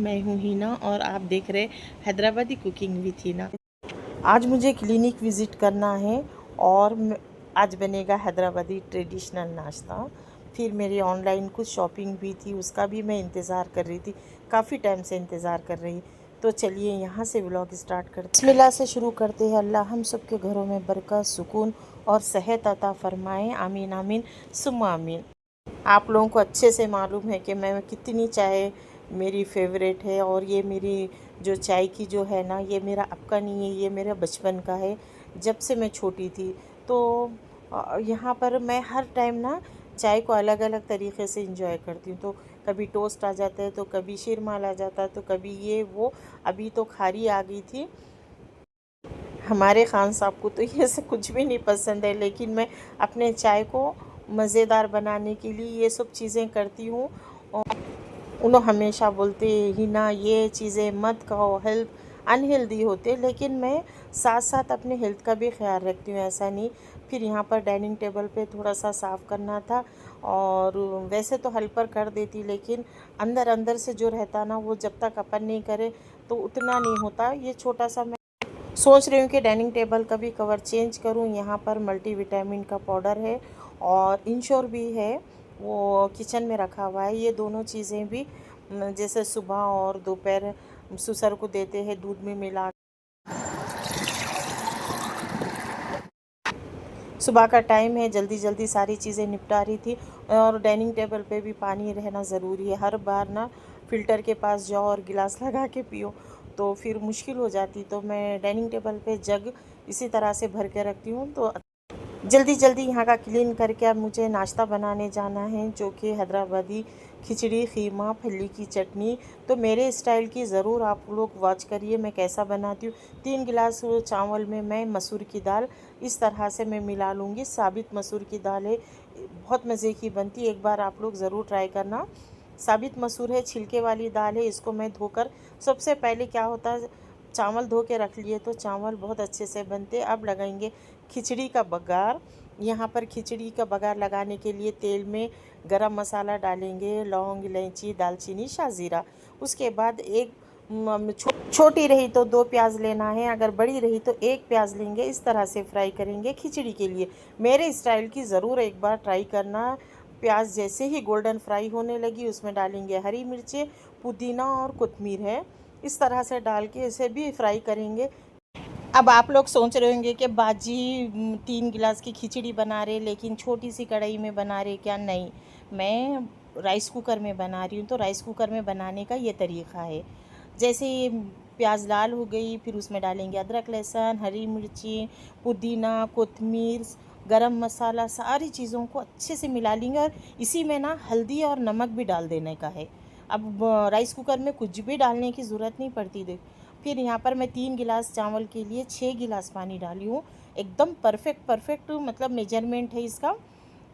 मैं हूँ हिना और आप देख रहे हैदराबादी कुकिंग विथ हिना। आज मुझे क्लिनिक विज़िट करना है और आज बनेगा हैदराबादी ट्रेडिशनल नाश्ता। फिर मेरी ऑनलाइन कुछ शॉपिंग भी थी, उसका भी मैं इंतज़ार कर रही थी, काफ़ी टाइम से इंतज़ार कर रही। तो चलिए यहाँ से व्लॉग स्टार्ट करते हैं। बिस्मिल्लाह से शुरू करते हैं। अल्लाह हम सब के घरों में बरकत, सुकून और सेहत अता फ़रमाए। आमीन आमीन सुम्मा आमीन। आप लोगों को अच्छे से मालूम है कि मैं कितनी चाय मेरी फेवरेट है, और ये मेरी जो चाय की जो है ना, ये मेरा अब का नहीं है, ये मेरा बचपन का है, जब से मैं छोटी थी। तो यहाँ पर मैं हर टाइम ना चाय को अलग अलग तरीके से इंजॉय करती हूँ। तो कभी टोस्ट आ जाता है, तो कभी शीरमाल आ जाता है, तो कभी ये वो। अभी तो खारी आ गई थी। हमारे खान साहब को तो ये सब कुछ भी नहीं पसंद है, लेकिन मैं अपने चाय को मज़ेदार बनाने के लिए ये सब चीज़ें करती हूँ। और उन्होंने हमेशा बोलते ही ना, ये चीज़ें मत खाओ, हेल्थ अनहेल्दी होते, लेकिन मैं साथ साथ अपने हेल्थ का भी ख्याल रखती हूँ, ऐसा नहीं। फिर यहाँ पर डाइनिंग टेबल पे थोड़ा सा साफ़ करना था, और वैसे तो हेल्पर कर देती, लेकिन अंदर अंदर से जो रहता ना, वो जब तक अपन नहीं करे तो उतना नहीं होता। ये छोटा सा मैं सोच रही हूँ कि डाइनिंग टेबल का भी कवर चेंज करूँ। यहाँ पर मल्टीविटामिन का पाउडर है और इंश्योर भी है, वो किचन में रखा हुआ है। ये दोनों चीज़ें भी जैसे सुबह और दोपहर सुसर को देते हैं, दूध में मिला। सुबह का टाइम है, जल्दी जल्दी सारी चीज़ें निपटा रही थी। और डाइनिंग टेबल पे भी पानी रहना ज़रूरी है। हर बार ना फ़िल्टर के पास जाओ और गिलास लगा के पियो, तो फिर मुश्किल हो जाती। तो मैं डाइनिंग टेबल पे जग इसी तरह से भर के रखती हूँ। तो जल्दी जल्दी यहाँ का क्लीन करके अब मुझे नाश्ता बनाने जाना है, जो कि हैदराबादी खिचड़ी, ख़ीमा, फली की चटनी। तो मेरे स्टाइल की ज़रूर आप लोग वॉच करिए मैं कैसा बनाती हूँ। 3 गिलास चावल में मैं मसूर की दाल इस तरह से मैं मिला लूँगी। साबित मसूर की दाल है, बहुत मज़े की बनती है, एक बार आप लोग ज़रूर ट्राई करना। साबित मसूर है, छिलके वाली दाल है। इसको मैं धोकर, सबसे पहले क्या होता है, चावल धो के रख लिए तो चावल बहुत अच्छे से बनते। अब लगाएंगे खिचड़ी का बघार। यहाँ पर खिचड़ी का बघार लगाने के लिए तेल में गरम मसाला डालेंगे, लौंग, इलायची, दालचीनी, शाजीरा। उसके बाद एक छोटी रही तो 2 प्याज लेना है, अगर बड़ी रही तो 1 प्याज लेंगे। इस तरह से फ्राई करेंगे खिचड़ी के लिए। मेरे स्टाइल की ज़रूर एक बार ट्राई करना। प्याज जैसे ही गोल्डन फ्राई होने लगी, उसमें डालेंगे हरी मिर्चें, पुदीना और कोतमीर है। इस तरह से डाल के इसे भी फ्राई करेंगे। अब आप लोग सोच रहे होंगे कि बाजी 3 गिलास की खिचड़ी बना रहे, लेकिन छोटी सी कढ़ाई में बना रहे क्या? नहीं, मैं राइस कुकर में बना रही हूँ। तो राइस कुकर में बनाने का ये तरीक़ा है। जैसे ही प्याज लाल हो गई, फिर उसमें डालेंगे अदरक, लहसुन, हरी मिर्ची, पुदीना, कोतमीर, गरम मसाला, सारी चीज़ों को अच्छे से मिला लेंगे। और इसी में ना हल्दी और नमक भी डाल देने का है। अब राइस कुकर में कुछ भी डालने की ज़रूरत नहीं पड़ती। देख, फिर यहाँ पर मैं 3 गिलास चावल के लिए 6 गिलास पानी डाली हूँ। एकदम परफेक्ट मतलब मेजरमेंट है इसका।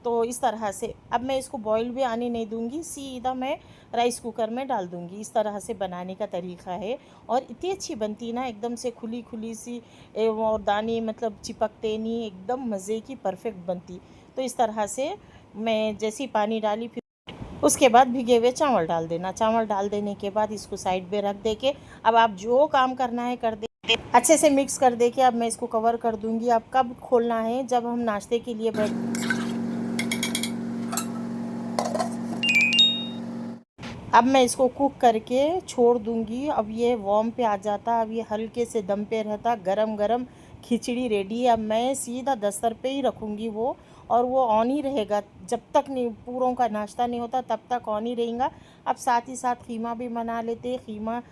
तो इस तरह से अब मैं इसको बॉईल भी आने नहीं दूँगी, सीधा मैं राइस कुकर में डाल दूँगी। इस तरह से बनाने का तरीक़ा है, और इतनी अच्छी बनती ना, एकदम से खुली खुली सी, और दाने मतलब चिपकते नहीं, एकदम मज़े की परफेक्ट बनती। तो इस तरह से मैं जैसे ही पानी डाली, फिर उसके बाद भिगे हुए चावल डाल देना। चावल डाल देने के बाद इसको साइड पे रख दे के, अब आप जो काम करना है कर दे, अच्छे से मिक्स कर दे के अब मैं इसको कवर कर दूंगी। अब कब खोलना है? जब हम नाश्ते के लिए बैठ। अब मैं इसको कुक करके छोड़ दूंगी। अब ये वार्म पे आ जाता, अब ये हल्के से दम पे रहता, गरम गरम खिचड़ी रेडी है। अब मैं सीधा दस्तर पे ही रखूँगी वो, और वो ऑन ही रहेगा जब तक नहीं पूरों का नाश्ता नहीं होता, तब तक ऑन ही रहेगा। अब साथ ही साथ ख़ीमा भी बना लेते। ख़ीमा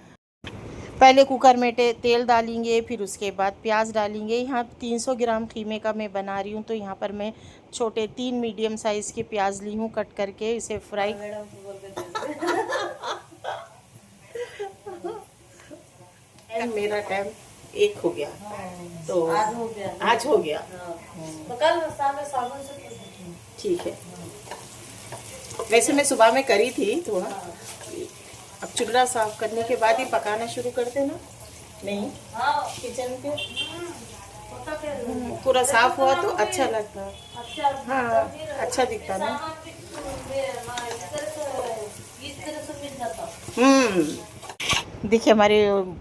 पहले कुकर में तेल डालेंगे, फिर उसके बाद प्याज डालेंगे। यहाँ 300 ग्राम ख़ीमे का मैं बना रही हूँ, तो यहाँ पर मैं छोटे 3 मीडियम साइज़ के प्याज ली हूँ, कट करके इसे फ्राई। मेरा टाइम 1 हो गया, तो आज हो गया। तो कल साबुन से ठीक है। वैसे मैं सुबह में करी थी थोड़ा। अब चूल्हा साफ करने के बाद ही पकाना शुरू करते ना। नहीं, किचन के पूरा साफ हुआ तो अच्छा लगता है। हाँ, अच्छा दिखता ना। देखिए हमारे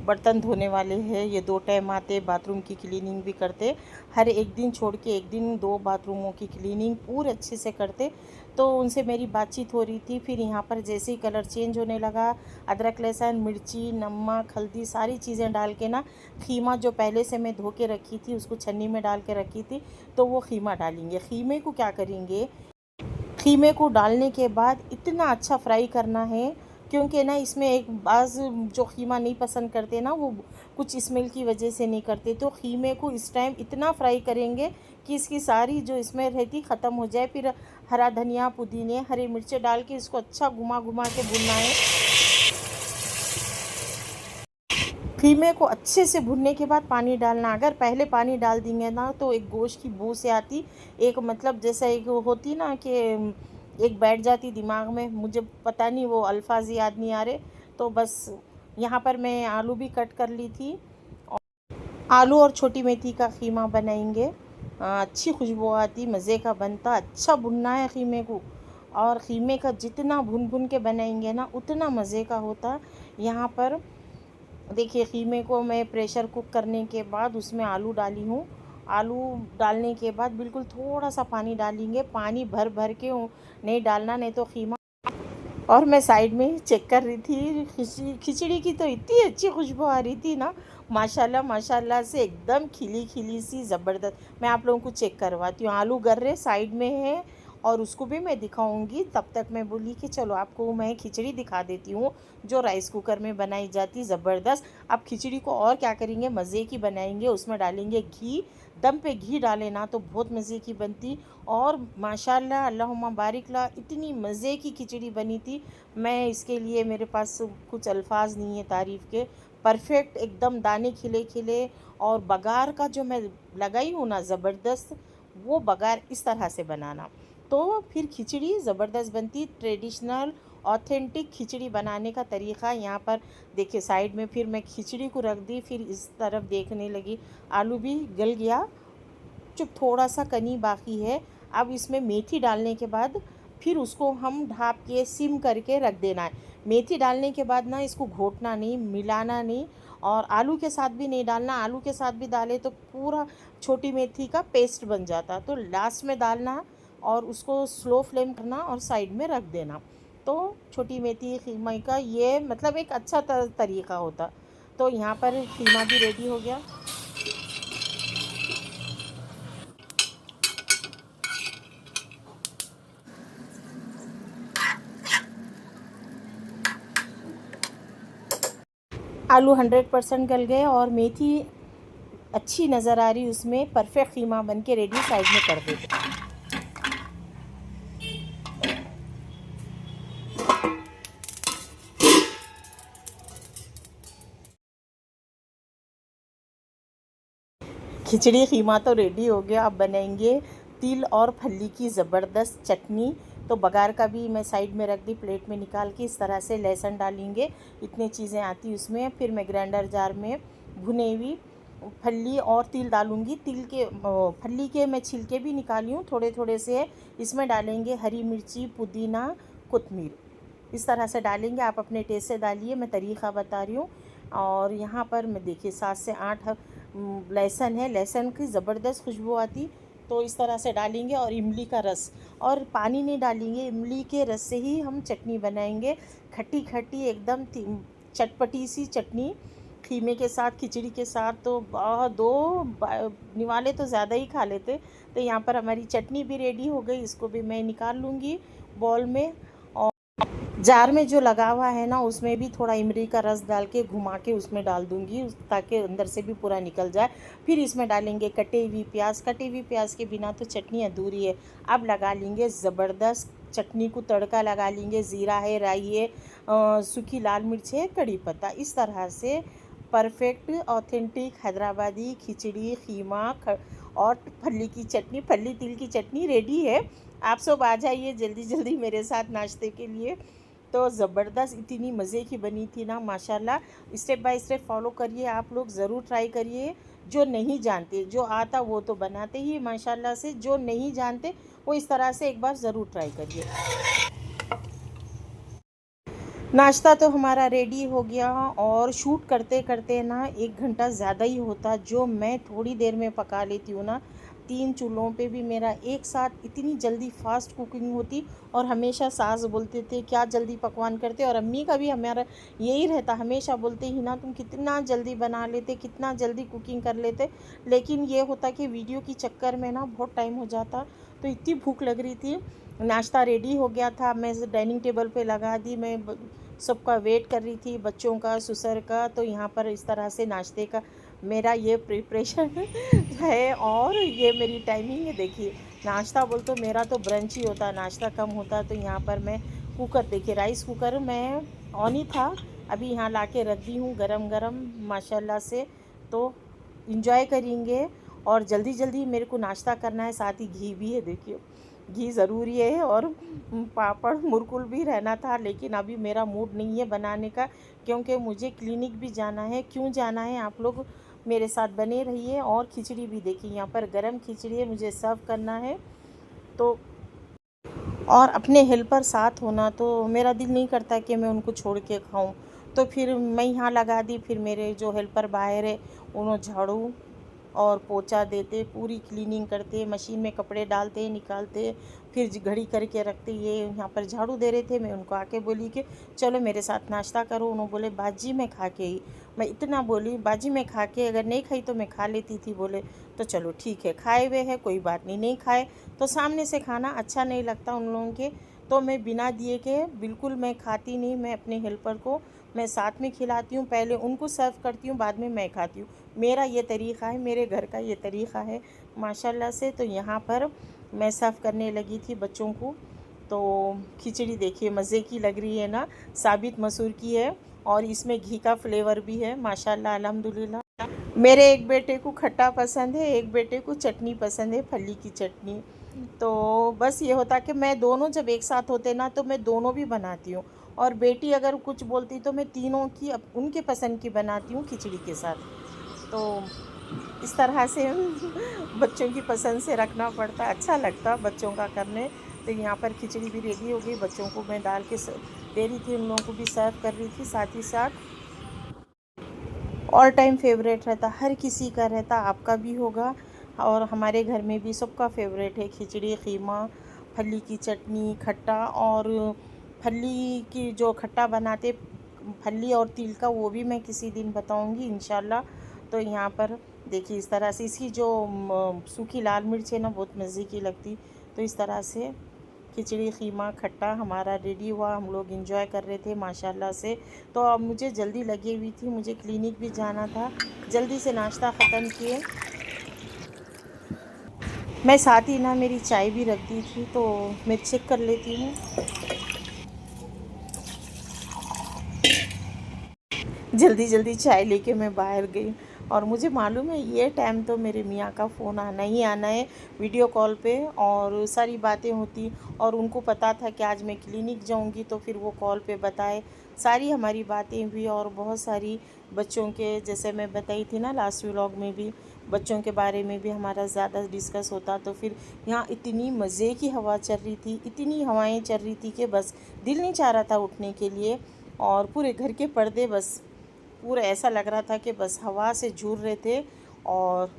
बर्तन धोने वाले हैं, ये 2 टाइम आते, बाथरूम की क्लीनिंग भी करते। हर एक दिन छोड़ के एक दिन 2 बाथरूमों की क्लीनिंग पूरे अच्छे से करते। तो उनसे मेरी बातचीत हो रही थी। फिर यहाँ पर जैसे ही कलर चेंज होने लगा, अदरक, लहसुन, मिर्ची, नमक, हल्दी सारी चीज़ें डाल के ना, ख़ीमा जो पहले से मैं धो के रखी थी उसको छन्नी में डाल के रखी थी, तो वो ख़ीमा डालेंगे। ख़ीमे को क्या करेंगे, ख़ीमे को डालने के बाद इतना अच्छा फ्राई करना है, क्योंकि ना इसमें एक बाज़ जो ख़ीमा नहीं पसंद करते ना, वो कुछ स्मेल की वजह से नहीं करते। तो ख़ीमे को इस टाइम इतना फ्राई करेंगे कि इसकी सारी जो स्मेल रहती ख़त्म हो जाए। फिर हरा धनिया, पुदीने, हरी मिर्चें डाल के इसको अच्छा घुमा घुमा के भुनना है। ख़ीमे को अच्छे से भुनने के बाद पानी डालना। अगर पहले पानी डाल देंगे ना तो एक गोश्त की बू से आती, एक मतलब जैसा एक होती ना कि एक बैठ जाती दिमाग में, मुझे पता नहीं वो अल्फाज याद नहीं आ रहे। तो बस यहाँ पर मैं आलू भी कट कर ली थी। आलू और छोटी मेथी का ख़ीमा बनाएंगे। अच्छी खुशबू आती, मज़े का बनता। अच्छा भुनना है ख़ीमे को, और ख़ीमे का जितना भुन भुन के बनाएंगे ना उतना मज़े का होता। यहाँ पर देखिए ख़ीमे को मैं प्रेशर कुक करने के बाद उसमें आलू डाली हूँ। आलू डालने के बाद बिल्कुल थोड़ा सा पानी डालेंगे, पानी भर भर के नहीं डालना, नहीं तो ख़ीमा। और मैं साइड में चेक कर रही थी, खिचड़ी की तो इतनी अच्छी खुशबू आ रही थी ना, माशाल्लाह माशाल्लाह से एकदम खिली खिली सी ज़बरदस्त। मैं आप लोगों को चेक करवाती हूँ। आलू गर्रे साइड में है और उसको भी मैं दिखाऊंगी। तब तक मैं बोली कि चलो आपको मैं खिचड़ी दिखा देती हूँ जो राइस कुकर में बनाई जाती, ज़बरदस्त। अब खिचड़ी को और क्या करेंगे, मज़े की बनाएंगे। उसमें डालेंगे घी, दम पे घी डाले ना तो बहुत मज़े की बनती। और माशाल्लाह अल्लाहुम्मा बारिक ला, इतनी मज़े की खिचड़ी बनी थी। मैं इसके लिए मेरे पास कुछ अल्फाज नहीं है तारीफ़ के। परफेक्ट एकदम, दाने खिले खिले। और बघार का जो मैं लगाई हूँ ना ज़बरदस्त, वो बघार इस तरह से बनाना, तो फिर खिचड़ी ज़बरदस्त बनती। ट्रेडिशनल ऑथेंटिक खिचड़ी बनाने का तरीक़ा यहाँ पर देखिए। साइड में फिर मैं खिचड़ी को रख दी, फिर इस तरफ देखने लगी। आलू भी गल गया, जो थोड़ा सा कनी बाकी है। अब इसमें मेथी डालने के बाद फिर उसको हम ढाँप के सिम करके रख देना है। मेथी डालने के बाद ना इसको घोटना नहीं, मिलाना नहीं, और आलू के साथ भी नहीं डालना। आलू के साथ भी डाले तो पूरा छोटी मेथी का पेस्ट बन जाता, तो लास्ट में डालना और उसको स्लो फ्लेम करना और साइड में रख देना। तो छोटी मेथी ख़ीमा का ये मतलब एक अच्छा तरीक़ा होता। तो यहाँ पर ख़ीमा भी रेडी हो गया। आलू 100% गल गए और मेथी अच्छी नज़र आ रही उसमें, परफेक्ट ख़ीमा बन के रेडी, साइड में कर देते। खिचड़ी ख़ीमा तो रेडी हो गया। अब बनाएंगे तिल और फली की ज़बरदस्त चटनी। तो बघार का भी मैं साइड में रख दी, प्लेट में निकाल के। इस तरह से लहसुन डालेंगे, इतनी चीज़ें आती उसमें। फिर मैं ग्राइंडर जार में भुने हुई फली और तिल डालूँगी। तिल के फली के मैं छिलके भी निकाली हूँ थोड़े थोड़े से। इसमें डालेंगे हरी मिर्ची, पुदीना, कोतमीर, इस तरह से डालेंगे। आप अपने टेस्ट से डालिए, मैं तरीक़ा बता रही हूँ। और यहाँ पर मैं देखिए 7 से 8 लहसुन है, लहसुन की ज़बरदस्त खुशबू आती। तो इस तरह से डालेंगे। और इमली का रस, और पानी नहीं डालेंगे, इमली के रस से ही हम चटनी बनाएंगे। खट्टी खट्टी एकदम चटपटी सी चटनी ख़ीमे के साथ, खिचड़ी के साथ तो दो निवाले तो ज़्यादा ही खा लेते। तो यहाँ पर हमारी चटनी भी रेडी हो गई, इसको भी मैं निकाल लूँगी बॉल में। जार में जो लगा हुआ है ना उसमें भी थोड़ा इमली का रस डाल के घुमा के उसमें डाल दूंगी, ताकि अंदर से भी पूरा निकल जाए। फिर इसमें डालेंगे कटे हुई प्याज। कटे हुई प्याज के बिना तो चटनी अधूरी है। अब लगा लेंगे ज़बरदस्त चटनी को तड़का, लगा लेंगे। ज़ीरा है, राई है, सूखी लाल मिर्च है, कड़ी पत्ता। इस तरह से परफेक्ट ऑथेंटिक हैदराबादी खिचड़ी, ख़ीमा और फली की चटनी, फली तिल की चटनी रेडी है। आप सब आ जाइए जल्दी जल्दी मेरे साथ नाश्ते के लिए। तो ज़बरदस्त इतनी मज़े की बनी थी ना माशाल्लाह। स्टेप बाय स्टेप फॉलो करिए, आप लोग ज़रूर ट्राई करिए। जो नहीं जानते, जो आता वो तो बनाते ही माशाल्लाह से, जो नहीं जानते वो इस तरह से एक बार ज़रूर ट्राई करिए। नाश्ता तो हमारा रेडी हो गया और शूट करते करते ना 1 घंटा ज़्यादा ही होता, जो मैं थोड़ी देर में पका लेती हूँ ना। 3 चूल्हों पे भी मेरा एक साथ इतनी जल्दी फास्ट कुकिंग होती। और हमेशा सास बोलते थे क्या जल्दी पकवान करते, और अम्मी का भी हमारा यही रहता, हमेशा बोलते ही ना तुम कितना जल्दी बना लेते, कितना जल्दी कुकिंग कर लेते। लेकिन ये होता कि वीडियो की चक्कर में ना बहुत टाइम हो जाता। तो इतनी भूख लग रही थी, नाश्ता रेडी हो गया था, मैं डाइनिंग टेबल पे लगा दी। मैं सबका वेट कर रही थी, बच्चों का, ससुर का। तो यहाँ पर इस तरह से नाश्ते का मेरा ये प्रिपरेशन है और ये मेरी टाइमिंग है। देखिए, नाश्ता बोल तो मेरा तो ब्रंच ही होता, नाश्ता कम होता। तो यहाँ पर मैं कुकर, देखिए राइस कुकर मैं ऑन ही था, अभी यहाँ ला के रख दी हूँ गरम गरम माशाल्लाह से। तो इंजॉय करेंगे। और जल्दी जल्दी मेरे को नाश्ता करना है, साथ ही घी भी है, देखिए घी ज़रूरी है। और पापड़ मुरकुल भी रहना था, लेकिन अभी मेरा मूड नहीं है बनाने का, क्योंकि मुझे क्लिनिक भी जाना है। क्यों जाना है, आप लोग मेरे साथ बने रहिए। और खिचड़ी भी देखिए, यहाँ पर गरम खिचड़ी है, मुझे सर्व करना है। तो और अपने हेल्पर साथ होना, तो मेरा दिल नहीं करता कि मैं उनको छोड़ के खाऊं। तो फिर मैं यहाँ लगा दी। फिर मेरे जो हेल्पर बाहर है, उन्होंने झाड़ू और पोछा देते, पूरी क्लीनिंग करते, मशीन में कपड़े डालते निकालते, फिर घड़ी करके रखते। ये यहाँ पर झाड़ू दे रहे थे, मैं उनको आके बोली कि चलो मेरे साथ नाश्ता करो। उन्होंने बोले बाजी मैं खा के ही, मैं इतना बोली बाजी मैं खा के, अगर नहीं खाई तो मैं खा लेती थी। बोले तो चलो ठीक है, खाए हुए है कोई बात नहीं, नहीं खाए तो सामने से खाना अच्छा नहीं लगता उन लोगों के। तो मैं बिना दिए के बिल्कुल मैं खाती नहीं। मैं अपने हेल्पर को मैं साथ में खिलाती हूँ, पहले उनको सर्व करती हूँ, बाद में मैं खाती हूँ। मेरा ये तरीक़ा है, मेरे घर का ये तरीक़ा है माशाल्लाह से। तो यहाँ पर मैं सर्व करने लगी थी बच्चों को। तो खिचड़ी देखिए मज़े की लग रही है ना, साबित मसूर की है और इसमें घी का फ्लेवर भी है माशाल्लाह अल्हम्दुलिल्लाह। मेरे एक बेटे को खट्टा पसंद है, एक बेटे को चटनी पसंद है, फली की चटनी। तो बस ये होता कि मैं दोनों जब एक साथ होते ना, तो मैं दोनों भी बनाती हूँ। और बेटी अगर कुछ बोलती तो मैं तीनों की उनके पसंद की बनाती हूँ खिचड़ी के साथ। तो इस तरह से बच्चों की पसंद से रखना पड़ता, अच्छा लगता बच्चों का करने। तो यहाँ पर खिचड़ी भी रेडी हो गई, बच्चों को मैं डाल के दे रही थी, उन लोगों को भी सर्व कर रही थी साथ ही साथ। ऑल टाइम फेवरेट रहता, हर किसी का रहता, आपका भी होगा। और हमारे घर में भी सबका फेवरेट है खिचड़ी, कीमा, फली की चटनी, खट्टा। और फली की जो खट्टा बनाते, फली और तिल का, वो भी मैं किसी दिन बताऊंगी इंशाल्लाह। तो यहाँ पर देखिए इस तरह से इसकी जो सूखी लाल मिर्च है ना, बहुत मज़े की लगती। तो इस तरह से खिचड़ी, कीमा, खट्टा हमारा रेडी हुआ, हम लोग एंजॉय कर रहे थे माशाल्लाह से। तो अब मुझे जल्दी लगी हुई थी, मुझे क्लिनिक भी जाना था, जल्दी से नाश्ता ख़त्म किए। मैं साथ ही ना मेरी चाय भी रख दी थी, तो मैं चेक कर लेती हूँ। जल्दी जल्दी चाय लेके मैं बाहर गई। और मुझे मालूम है ये टाइम तो मेरे मियाँ का फ़ोन आना ही आना है वीडियो कॉल पे, और सारी बातें होती। और उनको पता था कि आज मैं क्लिनिक जाऊंगी, तो फिर वो कॉल पे बताए, सारी हमारी बातें हुई। और बहुत सारी बच्चों के, जैसे मैं बताई थी ना लास्ट व्लॉग में भी, बच्चों के बारे में भी हमारा ज़्यादा डिस्कस होता। तो फिर यहाँ इतनी मज़े की हवा चल रही थी, इतनी हवाएं चल रही थी कि बस दिल नहीं चाह रहा था उठने के लिए। और पूरे घर के पर्दे बस पूरा ऐसा लग रहा था कि बस हवा से झूर रहे थे। और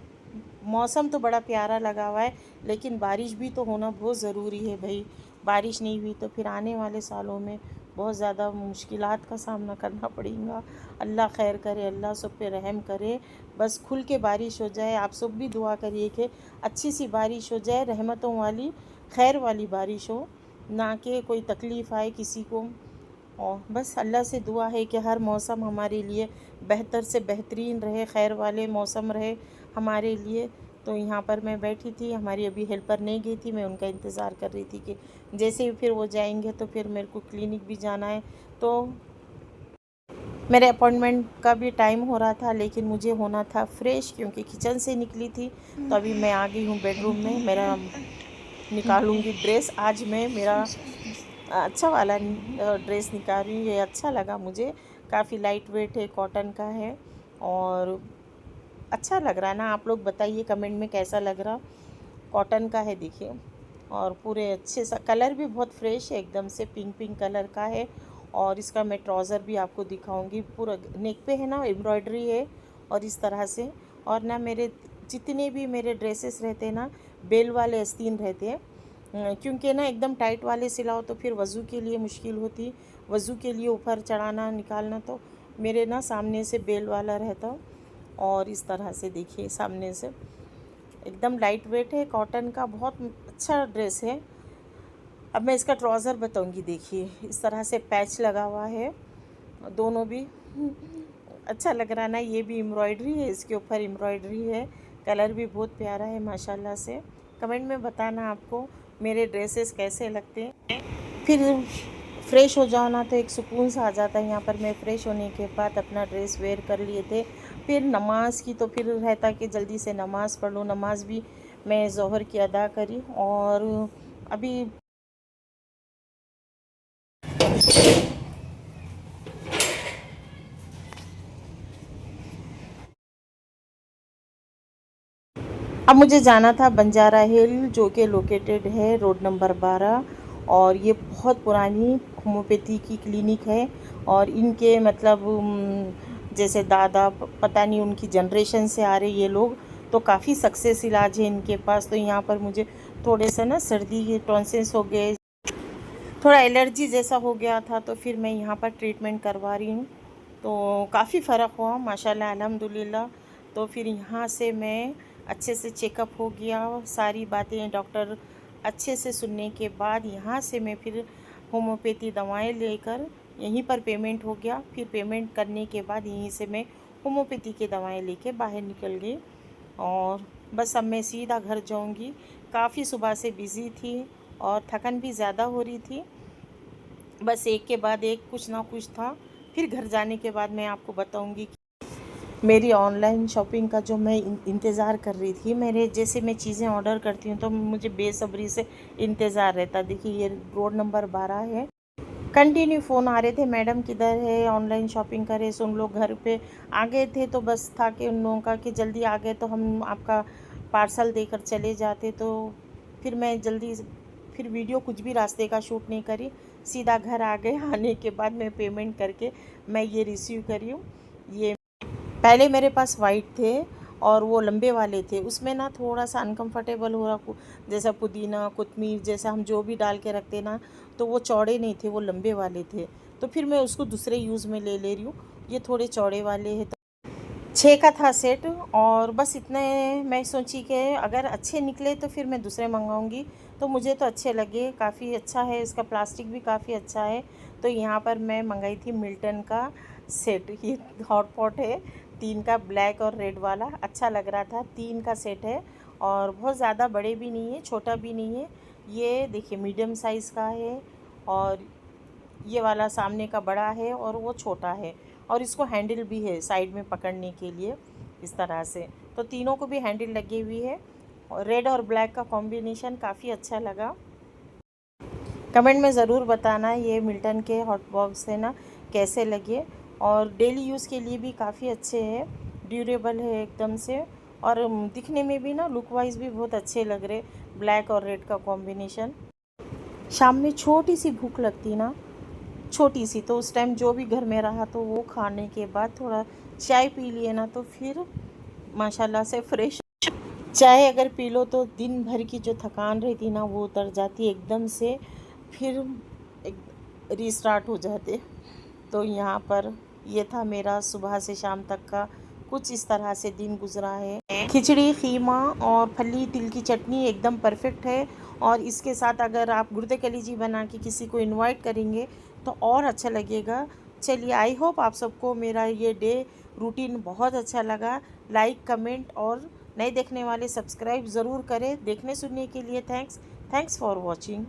मौसम तो बड़ा प्यारा लगा हुआ है, लेकिन बारिश भी तो होना बहुत ज़रूरी है भाई। बारिश नहीं हुई तो फिर आने वाले सालों में बहुत ज़्यादा मुश्किलात का सामना करना पड़ेगा। अल्लाह खैर करे, अल्लाह सब पे रहम करे। बस खुल के बारिश हो जाए, आप सब भी दुआ करिए कि अच्छी सी बारिश हो जाए, रहमतों वाली, खैर वाली बारिश हो, ना कि कोई तकलीफ़ आए किसी को। और बस अल्लाह से दुआ है कि हर मौसम हमारे लिए बेहतर से बेहतरीन रहे, खैर वाले मौसम रहे हमारे लिए। तो यहाँ पर मैं बैठी थी, हमारी अभी हेल्पर नहीं गई थी, मैं उनका इंतज़ार कर रही थी कि जैसे ही फिर वो जाएंगे तो फिर मेरे को क्लिनिक भी जाना है। तो मेरे अपॉइंटमेंट का भी टाइम हो रहा था, लेकिन मुझे होना था फ्रेश, क्योंकि किचन से निकली थी। तो अभी मैं आ गई हूँ बेडरूम में, मेरा निकालूंगी ड्रेस। आज मैं मेरा अच्छा वाला ड्रेस निकाल रही हूँ, ये अच्छा लगा मुझे, काफ़ी लाइट वेट है, कॉटन का है और अच्छा लग रहा है ना। आप लोग बताइए कमेंट में कैसा लग रहा। कॉटन का है देखिए, और पूरे अच्छे सा कलर भी बहुत फ्रेश है, एकदम से पिंक पिंक कलर का है। और इसका मैं ट्राउज़र भी आपको दिखाऊंगी। पूरा नेक पे है ना एम्ब्रॉयडरी है और इस तरह से। और ना मेरे जितने भी मेरे ड्रेसेस रहते हैं ना बेल वाले आस्तीन रहते हैं, क्योंकि ना एकदम टाइट वाले सिलाओ तो फिर वज़ू के लिए मुश्किल होती, वज़ू के लिए ऊपर चढ़ाना निकालना। तो मेरे ना सामने से बेल वाला रहता। और इस तरह से देखिए सामने से एकदम लाइट वेट है, कॉटन का बहुत अच्छा ड्रेस है। अब मैं इसका ट्राउज़र बताऊंगी। देखिए इस तरह से पैच लगा हुआ है, दोनों भी अच्छा लग रहा ना। ये भी एम्ब्रॉयडरी है, इसके ऊपर एम्ब्रॉयडरी है, कलर भी बहुत प्यारा है माशाल्लाह से। कमेंट में बताना आपको मेरे ड्रेसेस कैसे लगते हैं। फिर फ्रेश हो जाओ ना तो एक सुकून सा आ जाता है। यहाँ पर मैं फ़्रेश होने के बाद अपना ड्रेस वेयर कर लिए थे। फिर नमाज की तो फिर रहता कि जल्दी से नमाज़ पढ़ लो। नमाज भी मैं ज़ोहर की अदा करी और अभी अब मुझे जाना था बंजारा हिल, जो कि लोकेटेड है रोड नंबर 12। और ये बहुत पुरानी होम्योपैथी की क्लिनिक है। और इनके मतलब जैसे दादा पता नहीं उनकी जनरेशन से आ रहे ये लोग, तो काफ़ी सक्सेस इलाज है इनके पास। तो यहाँ पर मुझे थोड़े से ना सर्दी के टॉन्सिल्स हो गए, थोड़ा एलर्जी जैसा हो गया था, तो फिर मैं यहाँ पर ट्रीटमेंट करवा रही हूँ। तो काफ़ी फ़र्क हुआ माशाल्लाह अल्हम्दुलिल्लाह। तो फिर यहाँ से मैं अच्छे से चेकअप हो गया, सारी बातें डॉक्टर अच्छे से सुनने के बाद यहाँ से मैं फिर होम्योपैथी दवाएं लेकर यहीं पर पेमेंट हो गया। फिर पेमेंट करने के बाद यहीं से मैं होम्योपैथी की दवाएं लेके बाहर निकल गई। और बस अब मैं सीधा घर जाऊंगी। काफ़ी सुबह से बिज़ी थी और थकन भी ज़्यादा हो रही थी। बस एक के बाद एक कुछ ना कुछ था। फिर घर जाने के बाद मैं आपको बताऊंगी कि मेरी ऑनलाइन शॉपिंग का जो मैं इंतज़ार कर रही थी। मेरे जैसे मैं चीज़ें ऑर्डर करती हूँ तो मुझे बेसब्री से इंतज़ार रहता। देखिए ये रोड नंबर 12 है। कंटिन्यू फ़ोन आ रहे थे, मैडम किधर है, ऑनलाइन शॉपिंग करे। सो उन लोग घर पे आ गए थे तो बस था कि उन लोगों का कि जल्दी आ गए तो हम आपका पार्सल देकर चले जाते। तो फिर मैं जल्दी फिर वीडियो कुछ भी रास्ते का शूट नहीं करी, सीधा घर आ गए। आने के बाद मैं पेमेंट करके मैं ये रिसीव करी हूँ। ये पहले मेरे पास वाइट थे और वो लंबे वाले थे, उसमें ना थोड़ा सा अनकंफर्टेबल हो रहा, जैसा पुदीना कोतमीर जैसा हम जो भी डाल के रखते ना, तो वो चौड़े नहीं थे, वो लंबे वाले थे। तो फिर मैं उसको दूसरे यूज़ में ले रही हूँ। ये थोड़े चौड़े वाले हैं। 6 का था सेट। और बस इतने मैं सोची कि अगर अच्छे निकले तो फिर मैं दूसरे मंगाऊंगी। तो मुझे तो अच्छे लगे, काफ़ी अच्छा है, इसका प्लास्टिक भी काफ़ी अच्छा है। तो यहाँ पर मैं मंगाई थी मिल्टन का सेट। ये हॉट पॉट है 3 का, ब्लैक और रेड वाला, अच्छा लग रहा था। 3 का सेट है और बहुत ज़्यादा बड़े भी नहीं है, छोटा भी नहीं है। ये देखिए मीडियम साइज़ का है और ये वाला सामने का बड़ा है और वो छोटा है। और इसको हैंडल भी है साइड में पकड़ने के लिए इस तरह से। तो तीनों को भी हैंडल लगी हुई है। और रेड और ब्लैक का कॉम्बिनेशन काफ़ी अच्छा लगा। कमेंट में ज़रूर बताना ये मिल्टन के हॉट बॉक्स है ना कैसे लगे। और डेली यूज़ के लिए भी काफ़ी अच्छे हैं, ड्यूरेबल है एकदम से। और दिखने में भी ना लुक वाइज भी बहुत अच्छे लग रहे, ब्लैक और रेड का कॉम्बिनेशन। शाम में छोटी सी भूख लगती ना, छोटी सी, तो उस टाइम जो भी घर में रहा तो वो खाने के बाद थोड़ा चाय पी लिए ना तो फिर माशाल्लाह से फ्रेश। चाय अगर पी लो तो दिन भर की जो थकान रहती ना वो उतर जाती एकदम से, फिर एक रीस्टार्ट हो जाते। तो यहाँ पर ये था मेरा सुबह से शाम तक का कुछ इस तरह से दिन गुजरा है। खिचड़ी, खीमा और फली तिल की चटनी एकदम परफेक्ट है। और इसके साथ अगर आप गुर्दे कलीजी बना के किसी को इनवाइट करेंगे तो और अच्छा लगेगा। चलिए, आई होप आप सबको मेरा ये डे रूटीन बहुत अच्छा लगा। लाइक, कमेंट और नए देखने वाले सब्सक्राइब ज़रूर करें। देखने सुनने के लिए थैंक्स फॉर वॉचिंग।